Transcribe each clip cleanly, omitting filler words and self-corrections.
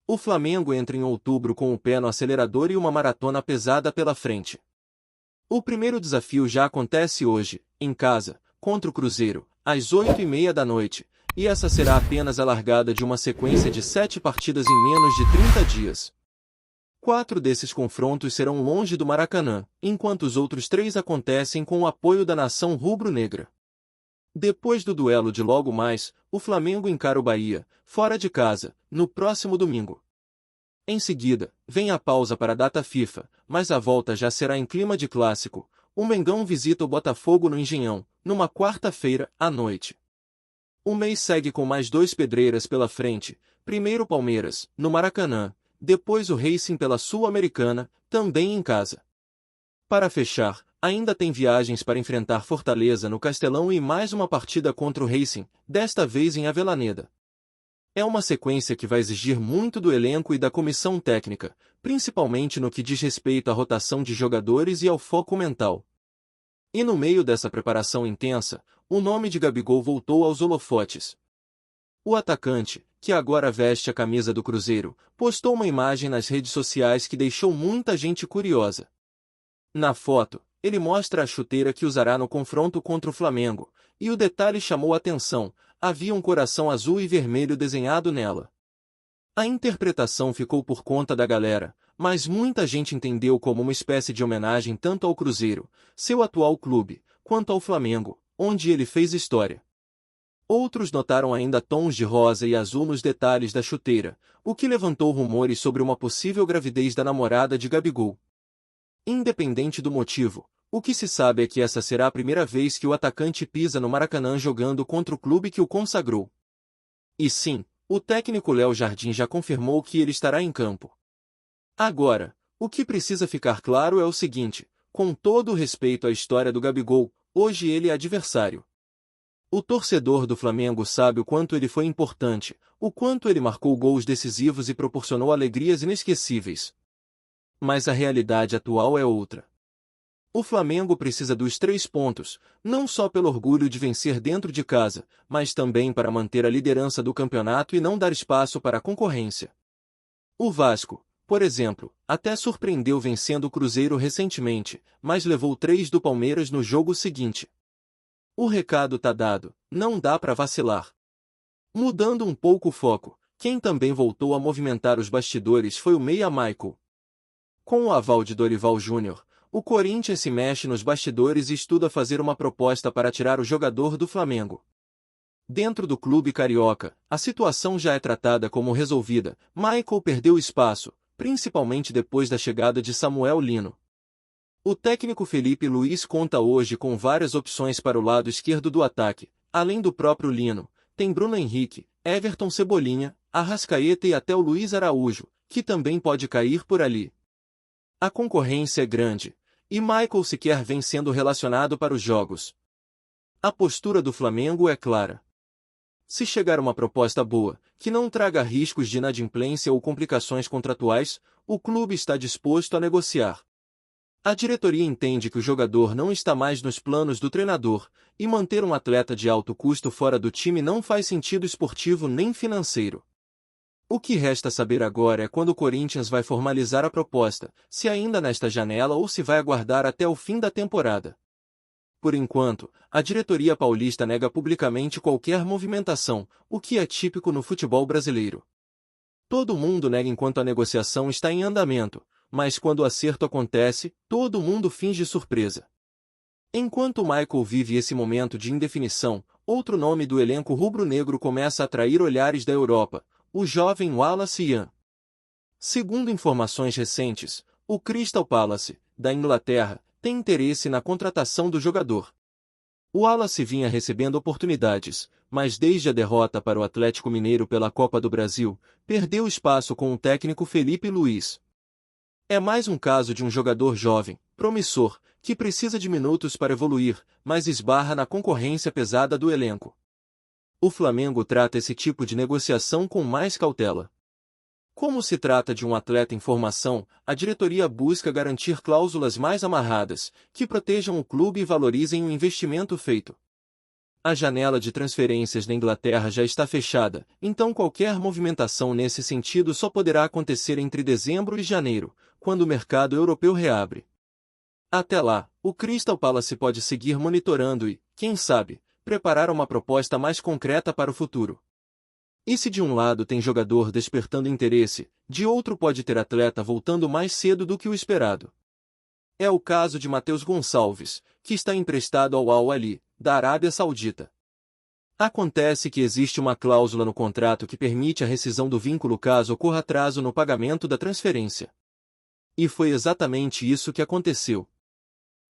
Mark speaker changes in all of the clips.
Speaker 1: O Flamengo entra em outubro com o pé no acelerador e uma maratona pesada pela frente. O primeiro desafio já acontece hoje, em casa, contra o Cruzeiro, às 8h30 da noite, e essa será apenas a largada de uma sequência de 7 partidas em menos de 30 dias. 4 desses confrontos serão longe do Maracanã, enquanto os outros 3 acontecem com o apoio da nação rubro-negra. Depois do duelo de logo mais, o Flamengo encara o Bahia, fora de casa, no próximo domingo. Em seguida, vem a pausa para a data FIFA, mas a volta já será em clima de clássico. O Mengão visita o Botafogo no Engenhão, numa quarta-feira, à noite. O mês segue com mais 2 pedreiras pela frente, primeiro o Palmeiras, no Maracanã, depois o Racing pela Sul-Americana, também em casa. Para fechar, ainda tem viagens para enfrentar Fortaleza no Castelão e mais uma partida contra o Racing, desta vez em Avellaneda. É uma sequência que vai exigir muito do elenco e da comissão técnica, principalmente no que diz respeito à rotação de jogadores e ao foco mental. E no meio dessa preparação intensa, o nome de Gabigol voltou aos holofotes. O atacante, que agora veste a camisa do Cruzeiro, postou uma imagem nas redes sociais que deixou muita gente curiosa. Na foto, ele mostra a chuteira que usará no confronto contra o Flamengo, e o detalhe chamou a atenção: havia um coração azul e vermelho desenhado nela. A interpretação ficou por conta da galera, mas muita gente entendeu como uma espécie de homenagem tanto ao Cruzeiro, seu atual clube, quanto ao Flamengo, onde ele fez história. Outros notaram ainda tons de rosa e azul nos detalhes da chuteira, o que levantou rumores sobre uma possível gravidez da namorada de Gabigol. Independente do motivo, o que se sabe é que essa será a primeira vez que o atacante pisa no Maracanã jogando contra o clube que o consagrou. E sim, o técnico Léo Jardim já confirmou que ele estará em campo. Agora, o que precisa ficar claro é o seguinte: com todo o respeito à história do Gabigol, hoje ele é adversário. O torcedor do Flamengo sabe o quanto ele foi importante, o quanto ele marcou gols decisivos e proporcionou alegrias inesquecíveis. Mas a realidade atual é outra. O Flamengo precisa dos 3 pontos, não só pelo orgulho de vencer dentro de casa, mas também para manter a liderança do campeonato e não dar espaço para a concorrência. O Vasco, por exemplo, até surpreendeu vencendo o Cruzeiro recentemente, mas levou 3 do Palmeiras no jogo seguinte. O recado tá dado, não dá para vacilar. Mudando um pouco o foco, quem também voltou a movimentar os bastidores foi o meia Michael. Com o aval de Dorival Júnior, o Corinthians se mexe nos bastidores e estuda fazer uma proposta para tirar o jogador do Flamengo. Dentro do clube carioca, a situação já é tratada como resolvida. Michael perdeu espaço, principalmente depois da chegada de Samuel Lino. O técnico Felipe Luiz conta hoje com várias opções para o lado esquerdo do ataque. Além do próprio Lino, tem Bruno Henrique, Everton Cebolinha, Arrascaeta e até o Luiz Araújo, que também pode cair por ali. A concorrência é grande, e Michael sequer vem sendo relacionado para os jogos. A postura do Flamengo é clara. Se chegar uma proposta boa, que não traga riscos de inadimplência ou complicações contratuais, o clube está disposto a negociar. A diretoria entende que o jogador não está mais nos planos do treinador, e manter um atleta de alto custo fora do time não faz sentido esportivo nem financeiro. O que resta saber agora é quando o Corinthians vai formalizar a proposta, se ainda nesta janela ou se vai aguardar até o fim da temporada. Por enquanto, a diretoria paulista nega publicamente qualquer movimentação, o que é típico no futebol brasileiro. Todo mundo nega enquanto a negociação está em andamento, mas quando o acerto acontece, todo mundo finge surpresa. Enquanto Michael vive esse momento de indefinição, outro nome do elenco rubro-negro começa a atrair olhares da Europa: o jovem Wallace Ian. Segundo informações recentes, o Crystal Palace, da Inglaterra, tem interesse na contratação do jogador. O Wallace vinha recebendo oportunidades, mas desde a derrota para o Atlético Mineiro pela Copa do Brasil, perdeu espaço com o técnico Felipe Luiz. É mais um caso de um jogador jovem, promissor, que precisa de minutos para evoluir, mas esbarra na concorrência pesada do elenco. O Flamengo trata esse tipo de negociação com mais cautela. Como se trata de um atleta em formação, a diretoria busca garantir cláusulas mais amarradas, que protejam o clube e valorizem o investimento feito. A janela de transferências na Inglaterra já está fechada, então qualquer movimentação nesse sentido só poderá acontecer entre dezembro e janeiro, quando o mercado europeu reabre. Até lá, o Crystal Palace pode seguir monitorando e, quem sabe, preparar uma proposta mais concreta para o futuro. E se de um lado tem jogador despertando interesse, de outro pode ter atleta voltando mais cedo do que o esperado. É o caso de Matheus Gonçalves, que está emprestado ao Al-Ahly, da Arábia Saudita. Acontece que existe uma cláusula no contrato que permite a rescisão do vínculo caso ocorra atraso no pagamento da transferência. E foi exatamente isso que aconteceu.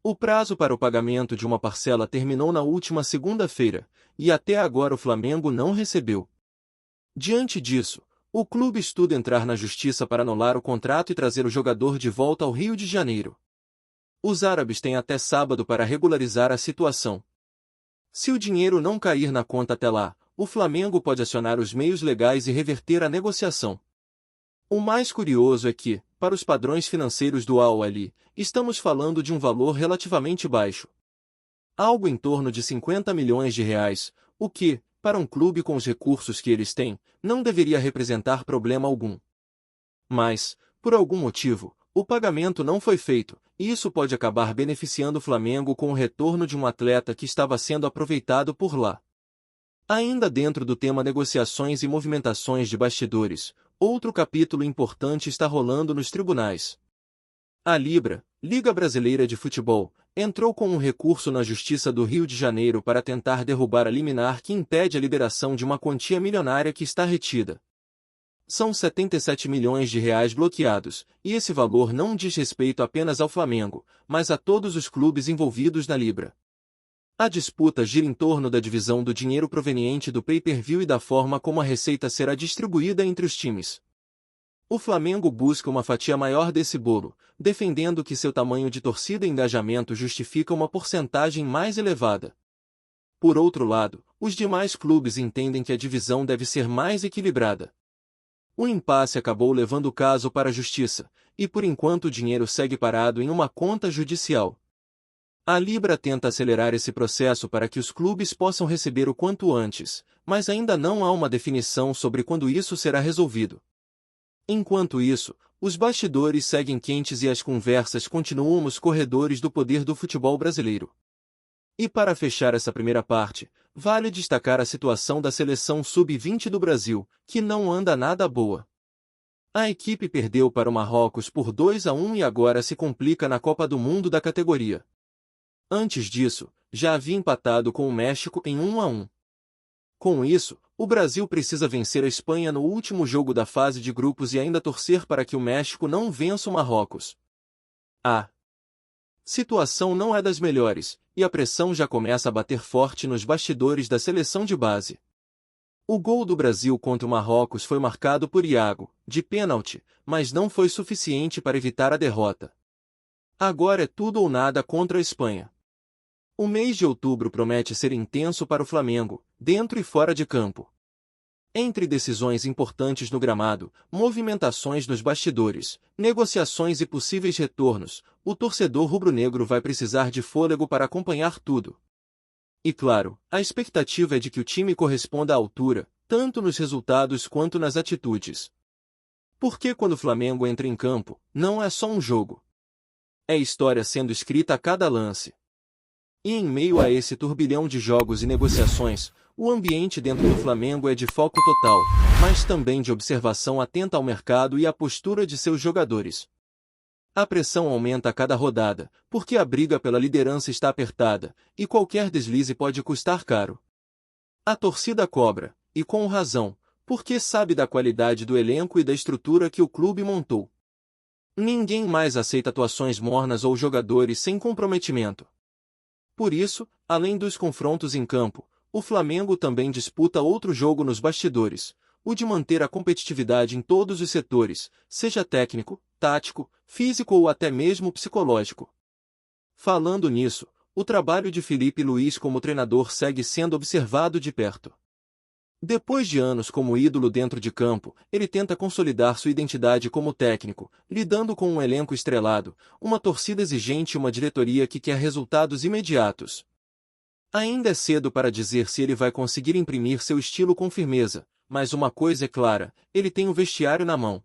Speaker 1: O prazo para o pagamento de uma parcela terminou na última segunda-feira, e até agora o Flamengo não recebeu. Diante disso, o clube estuda entrar na justiça para anular o contrato e trazer o jogador de volta ao Rio de Janeiro. Os árabes têm até sábado para regularizar a situação. Se o dinheiro não cair na conta até lá, o Flamengo pode acionar os meios legais e reverter a negociação. O mais curioso é que, para os padrões financeiros do Al-Ahly, estamos falando de um valor relativamente baixo. Algo em torno de 50 milhões de reais, o que, para um clube com os recursos que eles têm, não deveria representar problema algum. Mas, por algum motivo, o pagamento não foi feito, e isso pode acabar beneficiando o Flamengo com o retorno de um atleta que estava sendo aproveitado por lá. Ainda dentro do tema negociações e movimentações de bastidores, outro capítulo importante está rolando nos tribunais. A Libra, Liga Brasileira de Futebol, entrou com um recurso na Justiça do Rio de Janeiro para tentar derrubar a liminar que impede a liberação de uma quantia milionária que está retida. São 77 milhões de reais bloqueados, e esse valor não diz respeito apenas ao Flamengo, mas a todos os clubes envolvidos na Libra. A disputa gira em torno da divisão do dinheiro proveniente do pay-per-view e da forma como a receita será distribuída entre os times. O Flamengo busca uma fatia maior desse bolo, defendendo que seu tamanho de torcida e engajamento justifica uma porcentagem mais elevada. Por outro lado, os demais clubes entendem que a divisão deve ser mais equilibrada. O impasse acabou levando o caso para a justiça, e por enquanto o dinheiro segue parado em uma conta judicial. A Libra tenta acelerar esse processo para que os clubes possam receber o quanto antes, mas ainda não há uma definição sobre quando isso será resolvido. Enquanto isso, os bastidores seguem quentes e as conversas continuam nos corredores do poder do futebol brasileiro. E para fechar essa primeira parte, vale destacar a situação da seleção sub-20 do Brasil, que não anda nada boa. A equipe perdeu para o Marrocos por 2-1 e agora se complica na Copa do Mundo da categoria. Antes disso, já havia empatado com o México em 1-1. Com isso, o Brasil precisa vencer a Espanha no último jogo da fase de grupos e ainda torcer para que o México não vença o Marrocos. A situação não é das melhores, e a pressão já começa a bater forte nos bastidores da seleção de base. O gol do Brasil contra o Marrocos foi marcado por Iago, de pênalti, mas não foi suficiente para evitar a derrota. Agora é tudo ou nada contra a Espanha. O mês de outubro promete ser intenso para o Flamengo, dentro e fora de campo. Entre decisões importantes no gramado, movimentações nos bastidores, negociações e possíveis retornos, o torcedor rubro-negro vai precisar de fôlego para acompanhar tudo. E claro, a expectativa é de que o time corresponda à altura, tanto nos resultados quanto nas atitudes. Porque quando o Flamengo entra em campo, não é só um jogo. É história sendo escrita a cada lance. E em meio a esse turbilhão de jogos e negociações, o ambiente dentro do Flamengo é de foco total, mas também de observação atenta ao mercado e à postura de seus jogadores. A pressão aumenta a cada rodada, porque a briga pela liderança está apertada, e qualquer deslize pode custar caro. A torcida cobra, e com razão, porque sabe da qualidade do elenco e da estrutura que o clube montou. Ninguém mais aceita atuações mornas ou jogadores sem comprometimento. Por isso, além dos confrontos em campo, o Flamengo também disputa outro jogo nos bastidores, o de manter a competitividade em todos os setores, seja técnico, tático, físico ou até mesmo psicológico. Falando nisso, o trabalho de Felipe Luiz como treinador segue sendo observado de perto. Depois de anos como ídolo dentro de campo, ele tenta consolidar sua identidade como técnico, lidando com um elenco estrelado, uma torcida exigente e uma diretoria que quer resultados imediatos. Ainda é cedo para dizer se ele vai conseguir imprimir seu estilo com firmeza, mas uma coisa é clara, ele tem o vestiário na mão.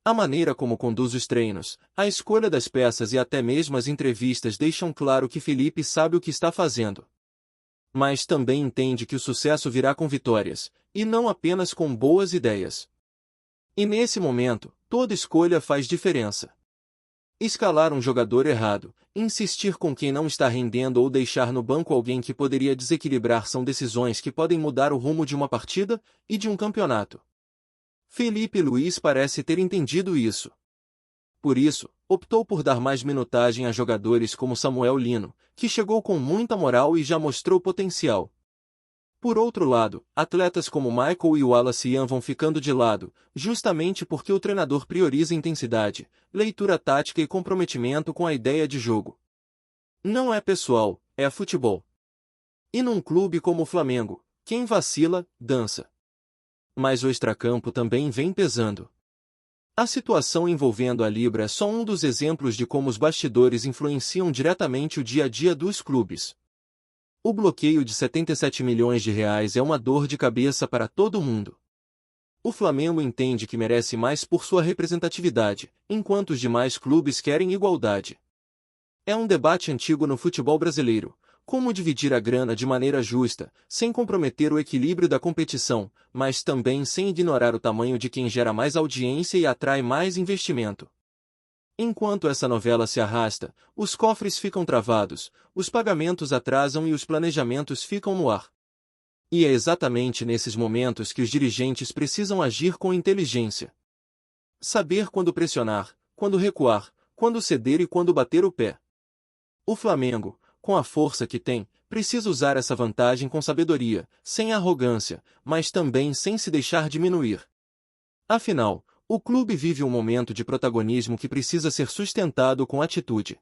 Speaker 1: A maneira como conduz os treinos, a escolha das peças e até mesmo as entrevistas deixam claro que Felipe sabe o que está fazendo. Mas também entende que o sucesso virá com vitórias, e não apenas com boas ideias. E nesse momento, toda escolha faz diferença. Escalar um jogador errado, insistir com quem não está rendendo ou deixar no banco alguém que poderia desequilibrar são decisões que podem mudar o rumo de uma partida e de um campeonato. Felipe Luiz parece ter entendido isso. Por isso, optou por dar mais minutagem a jogadores como Samuel Lino, que chegou com muita moral e já mostrou potencial. Por outro lado, atletas como Michael e Wallace Ian vão ficando de lado, justamente porque o treinador prioriza intensidade, leitura tática e comprometimento com a ideia de jogo. Não é pessoal, é futebol. E num clube como o Flamengo, quem vacila, dança. Mas o extracampo também vem pesando. A situação envolvendo a Libra é só um dos exemplos de como os bastidores influenciam diretamente o dia a dia dos clubes. O bloqueio de 77 milhões de reais é uma dor de cabeça para todo mundo. O Flamengo entende que merece mais por sua representatividade, enquanto os demais clubes querem igualdade. É um debate antigo no futebol brasileiro, como dividir a grana de maneira justa, sem comprometer o equilíbrio da competição, mas também sem ignorar o tamanho de quem gera mais audiência e atrai mais investimento. Enquanto essa novela se arrasta, os cofres ficam travados, os pagamentos atrasam e os planejamentos ficam no ar. E é exatamente nesses momentos que os dirigentes precisam agir com inteligência. Saber quando pressionar, quando recuar, quando ceder e quando bater o pé. O Flamengo, com a força que tem, precisa usar essa vantagem com sabedoria, sem arrogância, mas também sem se deixar diminuir. Afinal, o clube vive um momento de protagonismo que precisa ser sustentado com atitude.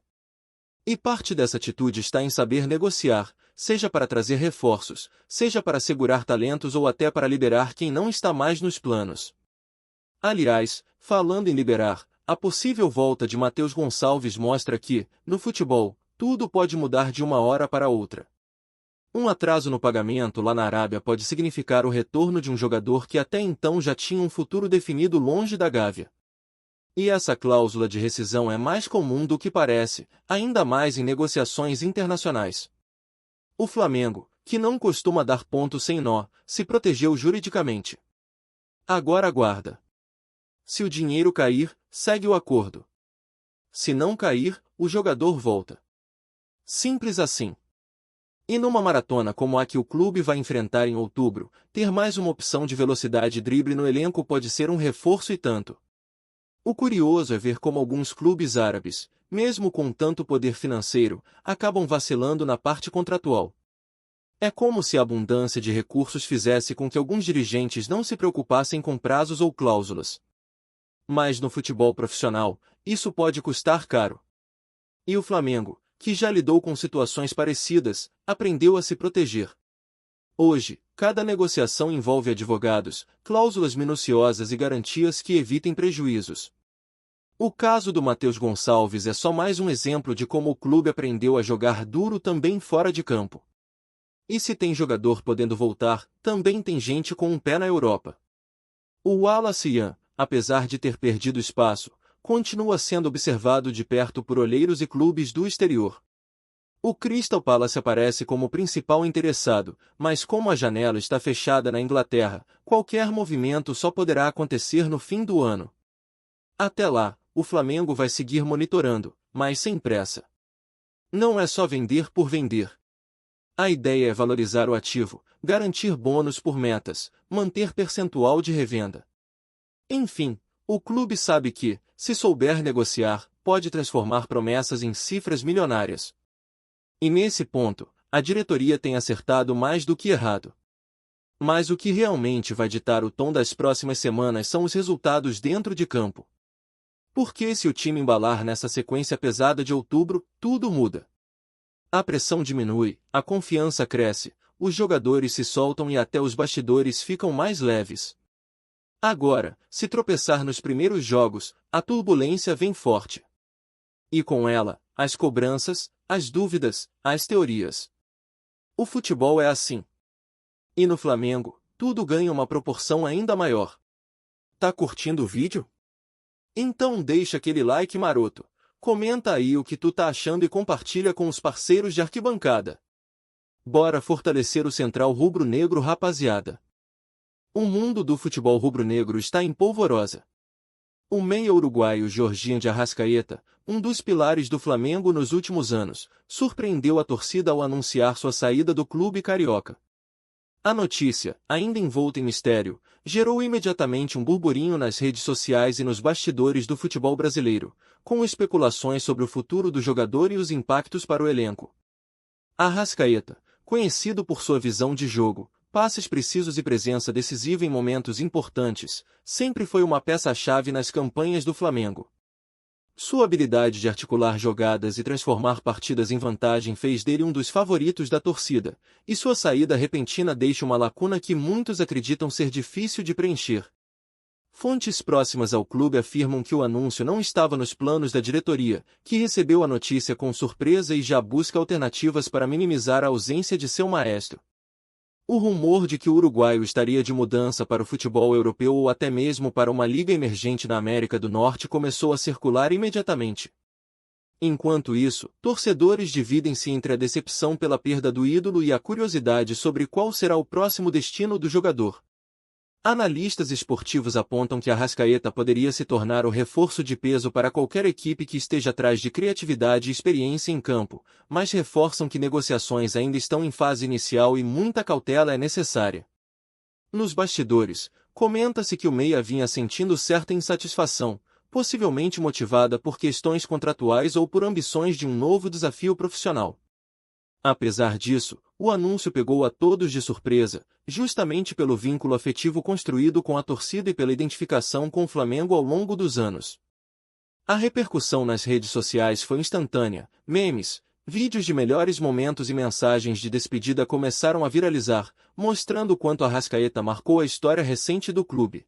Speaker 1: E parte dessa atitude está em saber negociar, seja para trazer reforços, seja para segurar talentos ou até para liberar quem não está mais nos planos. Aliás, falando em liberar, a possível volta de Matheus Gonçalves mostra que, no futebol, tudo pode mudar de uma hora para outra. Um atraso no pagamento lá na Arábia pode significar o retorno de um jogador que até então já tinha um futuro definido longe da Gávea. E essa cláusula de rescisão é mais comum do que parece, ainda mais em negociações internacionais. O Flamengo, que não costuma dar ponto sem nó, se protegeu juridicamente. Agora aguarda. Se o dinheiro cair, segue o acordo. Se não cair, o jogador volta. Simples assim. E numa maratona como a que o clube vai enfrentar em outubro, ter mais uma opção de velocidade e drible no elenco pode ser um reforço e tanto. O curioso é ver como alguns clubes árabes, mesmo com tanto poder financeiro, acabam vacilando na parte contratual. É como se a abundância de recursos fizesse com que alguns dirigentes não se preocupassem com prazos ou cláusulas. Mas no futebol profissional, isso pode custar caro. E o Flamengo, que já lidou com situações parecidas, aprendeu a se proteger. Hoje, cada negociação envolve advogados, cláusulas minuciosas e garantias que evitem prejuízos. O caso do Matheus Gonçalves é só mais um exemplo de como o clube aprendeu a jogar duro também fora de campo. E se tem jogador podendo voltar, também tem gente com um pé na Europa. O Wallace Ian, apesar de ter perdido espaço, continua sendo observado de perto por olheiros e clubes do exterior. O Crystal Palace aparece como o principal interessado, mas como a janela está fechada na Inglaterra, qualquer movimento só poderá acontecer no fim do ano. Até lá, o Flamengo vai seguir monitorando, mas sem pressa. Não é só vender por vender. A ideia é valorizar o ativo, garantir bônus por metas, manter percentual de revenda. Enfim, o clube sabe que, se souber negociar, pode transformar promessas em cifras milionárias. E nesse ponto, a diretoria tem acertado mais do que errado. Mas o que realmente vai ditar o tom das próximas semanas são os resultados dentro de campo. Porque se o time embalar nessa sequência pesada de outubro, tudo muda. A pressão diminui, a confiança cresce, os jogadores se soltam e até os bastidores ficam mais leves. Agora, se tropeçar nos primeiros jogos, a turbulência vem forte. E com ela, as cobranças, as dúvidas, as teorias. O futebol é assim. E no Flamengo, tudo ganha uma proporção ainda maior. Tá curtindo o vídeo? Então deixa aquele like maroto, comenta aí o que tu tá achando e compartilha com os parceiros de arquibancada. Bora fortalecer o Central Rubro-Negro, rapaziada. O mundo do futebol rubro-negro está em polvorosa. O meia uruguaio Jorginho de Arrascaeta, um dos pilares do Flamengo nos últimos anos, surpreendeu a torcida ao anunciar sua saída do clube carioca. A notícia, ainda envolta em mistério, gerou imediatamente um burburinho nas redes sociais e nos bastidores do futebol brasileiro, com especulações sobre o futuro do jogador e os impactos para o elenco. Arrascaeta, conhecido por sua visão de jogo, passes precisos e presença decisiva em momentos importantes, sempre foi uma peça-chave nas campanhas do Flamengo. Sua habilidade de articular jogadas e transformar partidas em vantagem fez dele um dos favoritos da torcida, e sua saída repentina deixa uma lacuna que muitos acreditam ser difícil de preencher. Fontes próximas ao clube afirmam que o anúncio não estava nos planos da diretoria, que recebeu a notícia com surpresa e já busca alternativas para minimizar a ausência de seu maestro. O rumor de que o uruguaio estaria de mudança para o futebol europeu ou até mesmo para uma liga emergente na América do Norte começou a circular imediatamente. Enquanto isso, torcedores dividem-se entre a decepção pela perda do ídolo e a curiosidade sobre qual será o próximo destino do jogador. Analistas esportivos apontam que Arrascaeta poderia se tornar o reforço de peso para qualquer equipe que esteja atrás de criatividade e experiência em campo, mas reforçam que negociações ainda estão em fase inicial e muita cautela é necessária. Nos bastidores, comenta-se que o meia vinha sentindo certa insatisfação, possivelmente motivada por questões contratuais ou por ambições de um novo desafio profissional. Apesar disso, o anúncio pegou a todos de surpresa, justamente pelo vínculo afetivo construído com a torcida e pela identificação com o Flamengo ao longo dos anos. A repercussão nas redes sociais foi instantânea, memes, vídeos de melhores momentos e mensagens de despedida começaram a viralizar, mostrando quanto Arrascaeta marcou a história recente do clube.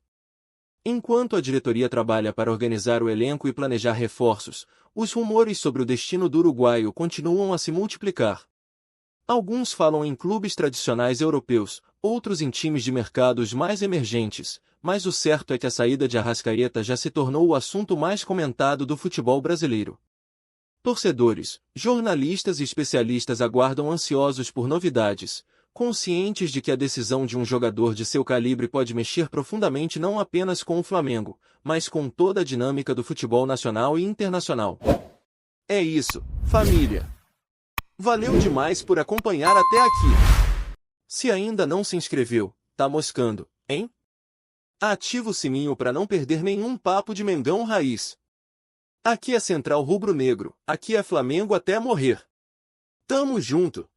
Speaker 1: Enquanto a diretoria trabalha para organizar o elenco e planejar reforços, os rumores sobre o destino do uruguaio continuam a se multiplicar. Alguns falam em clubes tradicionais europeus, outros em times de mercados mais emergentes, mas o certo é que a saída de Arrascaeta já se tornou o assunto mais comentado do futebol brasileiro. Torcedores, jornalistas e especialistas aguardam ansiosos por novidades, conscientes de que a decisão de um jogador de seu calibre pode mexer profundamente não apenas com o Flamengo, mas com toda a dinâmica do futebol nacional e internacional. É isso, família! Valeu demais por acompanhar até aqui. Se ainda não se inscreveu, tá moscando, hein? Ativa o sininho para não perder nenhum papo de Mengão Raiz. Aqui é Central Rubro-Negro, aqui é Flamengo até morrer. Tamo junto!